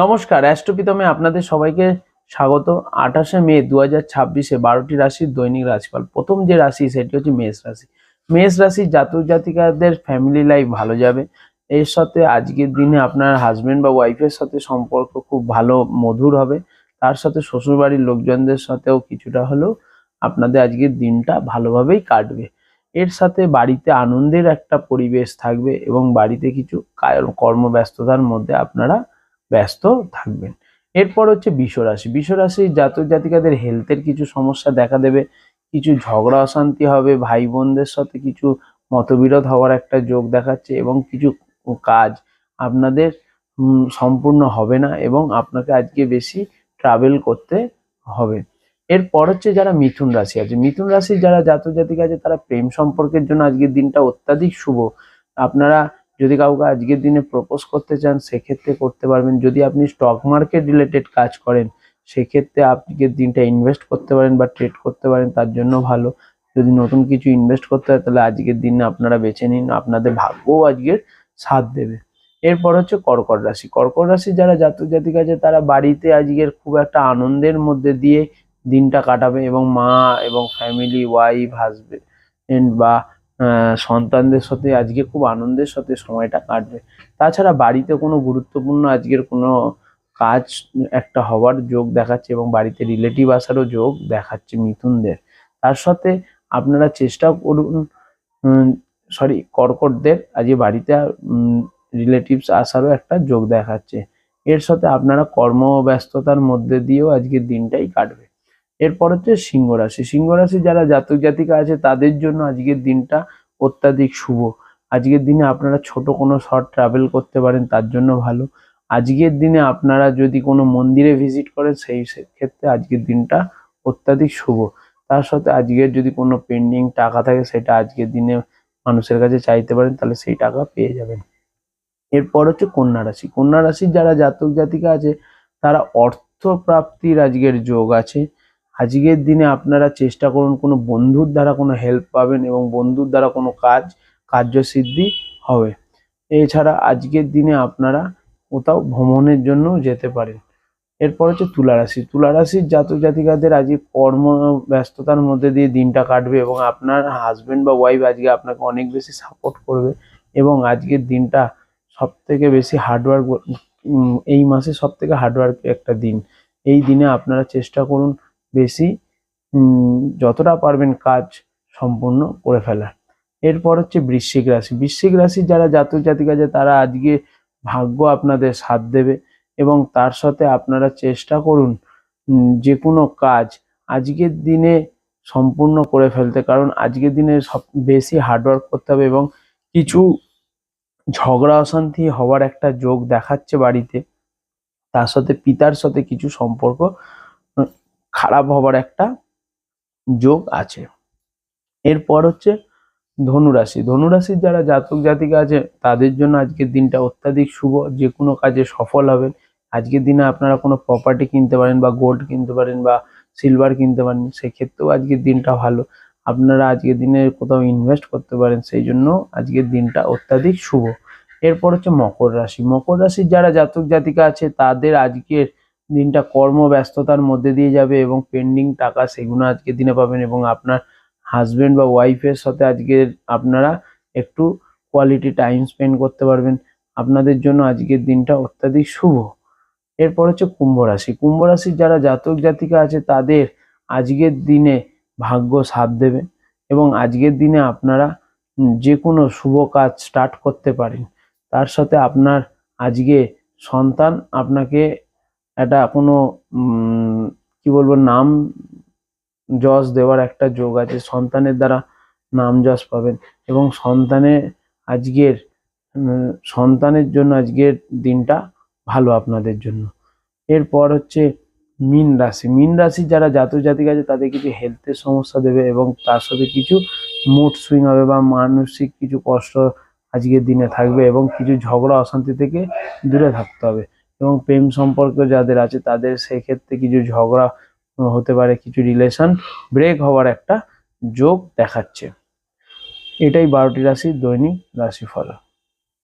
নমস্কার, অ্যাস্ট্রোপিতমে আপনাদের সবাইকে স্বাগত। 28শে মে 2026-এ 12টি রাশির দৈনিক রাশিফল। প্রথম যে রাশি সেটি হচ্ছে মেষ রাশি। মেষ রাশির জাতক জাতিকাদের ফ্যামিলি লাইফ ভালো যাবে। এর সাথে আজকের দিনে আপনার হাজবেন্ড বা ওয়াইফের সাথে সম্পর্ক খুব ভালো মধুর হবে। তার সাথে শ্বশুরবাড়ির লোকজনদের সাথেও কিছুটা হলেও আপনাদের আজকের দিনটা ভালোভাবেই কাটবে। এর সাথে বাড়িতে আনন্দের একটা পরিবেশ থাকবে এবং বাড়িতে কিছু কর্মব্যস্ততার মধ্যে আপনারা ব্যস্ত থাকবেন। এরপর হচ্ছে বৃষ রাশি। বৃষ রাশির জাতক জাতিকাদের হেলথের কিছু সমস্যা দেখা দেবে, কিছু ঝগড়া অশান্তি হবে, ভাই বোনদের সাথে কিছু মতবিরোধ হওয়ার একটা যোগ দেখাচ্ছে এবং কিছু কাজ আপনাদের সম্পূর্ণ হবে না এবং আপনাকে আজকে বেশি ট্রাভেল করতে হবে। এরপর হচ্ছে যারা মিথুন রাশি আছে, মিথুন রাশির যারা জাতক জাতিকা আছে তারা প্রেম সম্পর্কের জন্য আজকের দিনটা অত্যাধিক শুভ। আপনারা যদি কাউকে আজকের দিনে প্রপোজ করতে চান সেক্ষেত্রে করতে পারবেন। যদি আপনি স্টক মার্কেট রিলেটেড কাজ করেন সেক্ষেত্রে আজকের দিনটা ইনভেস্ট করতে পারেন বা ট্রেড করতে পারেন, তার জন্য ভালো। যদি নতুন কিছু ইনভেস্ট করতে হয় তাহলে আজকের দিনে আপনারা বেছে নিন, আপনাদের ভাগ্যও আজকের সাথ দেবে। এরপর হচ্ছে কর্কট রাশি। কর্কট রাশি যারা জাতক জাতিকা আছে তারা বাড়িতে আজকের খুব একটা আনন্দের মধ্যে দিয়ে দিনটা কাটাবে এবং মা এবং ফ্যামিলি, ওয়াইফ, হাজবেন্ড বা সন্তানদের সাথে আজকে খুব আনন্দের সাথে সময়টা কাটবে। তাছাড়া বাড়িতে কোনো গুরুত্বপূর্ণ আজকের কোনো কাজ একটা হওয়ার যোগ দেখাচ্ছে এবং বাড়িতে রিলেটিভ আসারও যোগ দেখাচ্ছে মিথুনদের। তার সাথে আপনারা চেষ্টা করুন, কর্কটদের আজকে বাড়িতে রিলেটিভস আসারও একটা যোগ দেখাচ্ছে। এর সাথে আপনারা কর্মব্যস্ততার মধ্যে দিয়েও আজকের দিনটাই কাটবে। এরপর হচ্ছে সিংহ রাশি। সিংহ রাশি যারা জাতক জাতিকা আছে তাদের জন্য আজকের দিনটা অত্যাধিক শুভ। আজকের দিনে আপনারা ছোট কোনো শর্ট ট্রাভেল করতে পারেন, তার জন্য ভালো। আজকের দিনে আপনারা যদি কোনো মন্দিরে ভিজিট করেন সেই ক্ষেত্রে আজকের দিনটা অত্যাধিক শুভ। তার সাথে আজকের যদি কোনো পেন্ডিং টাকা থাকে সেটা আজকের দিনে মানুষের কাছে চাইতে পারেন, তাহলে সেই টাকা পেয়ে যাবেন। এরপর হচ্ছে কন্যা রাশি। কন্যা রাশির যারা জাতক জাতিকা আছে তারা অর্থ প্রাপ্তির আজকের যোগ আছে। আজকের দিনে আপনারা চেষ্টা করুন কোনো বন্ধুর দ্বারা কোনো হেল্প পাবেন এবং বন্ধুর দ্বারা কোনো কার্যসিদ্ধি হবে। এছাড়া আজকের দিনে আপনারা কোথাও ভ্রমণের জন্য যেতে পারেন। এরপর হচ্ছে তুলা রাশি। তুলা রাশির জাতক জাতিকাদের আজকে কর্ম ব্যস্ততার মধ্যে দিয়ে দিনটা কাটবে এবং আপনার হাজবেন্ড বা ওয়াইফ আজকে আপনাকে অনেক বেশি সাপোর্ট করবে এবং আজকের দিনটা সব থেকে বেশি হার্ডওয়ার্ক, এই মাসে সব থেকে হার্ডওয়ার্কের একটা দিন। এই দিনে আপনারা চেষ্টা করুন বেশি যতটা পারবেন কাজ সম্পূর্ণ করে ফেলার। এরপর হচ্ছে বৃশ্চিক রাশি। বৃশ্চিক রাশির যারা জাতক জাতিকা আছে তারা আজকে ভাগ্য আপনাদের সাথ দেবে এবং তার সাথে আপনারা চেষ্টা করুন যে কোনো কাজ আজকের দিনে সম্পূর্ণ করে ফেলতে, কারণ আজকের দিনে সব বেশি হার্ডওয়ার্ক করতে হবে এবং কিছু ঝগড়া অশান্তি হওয়ার একটা যোগ দেখাচ্ছে বাড়িতে। তার সাথে পিতার সাথে কিছু সম্পর্ক খারাপ হবার একটা যোগ আছে। এরপর হচ্ছে ধনুরাশি। ধনুরাশির যারা জাতক জাতিকা আছে তাদের জন্য আজকের দিনটা অত্যাধিক শুভ। যে কোনো কাজে সফল হবেন। আজকের দিনে আপনারা কোনো প্রপার্টি কিনতে পারেন বা গোল্ড কিনতে পারেন বা সিলভার কিনতে পারেন, সেক্ষেত্রেও আজকের দিনটা ভালো। আপনারা আজকের দিনে কোথাও ইনভেস্ট করতে পারেন, সেই জন্য আজকের দিনটা অত্যাধিক শুভ। এরপর হচ্ছে মকর রাশি। মকর রাশির যারা জাতক জাতিকা আছে তাদের আজকের দিনটা কর্মব্যস্ততার মধ্যে দিয়ে যাবে এবং পেন্ডিং টাকা সেগুলো আজকের দিনে পাবেন এবং আপনার হাজবেন্ড বা ওয়াইফের সাথে আজকে আপনারা একটু কোয়ালিটি টাইম স্পেন্ড করতে পারবেন। আপনাদের জন্য আজকের দিনটা অত্যাধিক শুভ। এরপর হচ্ছে কুম্ভ রাশি। কুম্ভ রাশির যারা জাতক জাতিকা আছে তাদের আজকের দিনে ভাগ্য সাথ দেবে এবং আজকের দিনে আপনারা যে কোনো শুভ কাজ স্টার্ট করতে পারেন। তার সাথে আপনার আজকে সন্তান আপনাকে একটা কোনো কি বলবো নাম যশ দেওয়ার একটা যোগ আছে। সন্তানের দ্বারা নাম যশ পাবেন এবং সন্তানের জন্য আজকের দিনটা ভালো আপনাদের জন্য। এরপর হচ্ছে মীন রাশি। মীন রাশির যারা জাতক জাতিকা আছে তাদের কিছু হেলথের সমস্যা দেবে এবং তার সাথে কিছু মুড সুইং হবে বা মানসিক কিছু কষ্ট আজকের দিনে থাকবে এবং কিছু ঝগড়া অশান্তি থেকে দূরে থাকতে হবে এবং প্রেম সম্পর্ক যাদের আছে তাদের সেক্ষেত্রে কিছু ঝগড়া হতে পারে, কিছু রিলেশন ব্রেক হওয়ার একটা যোগ দেখাচ্ছে। এটাই 12টি রাশির দৈনিক রাশিফল।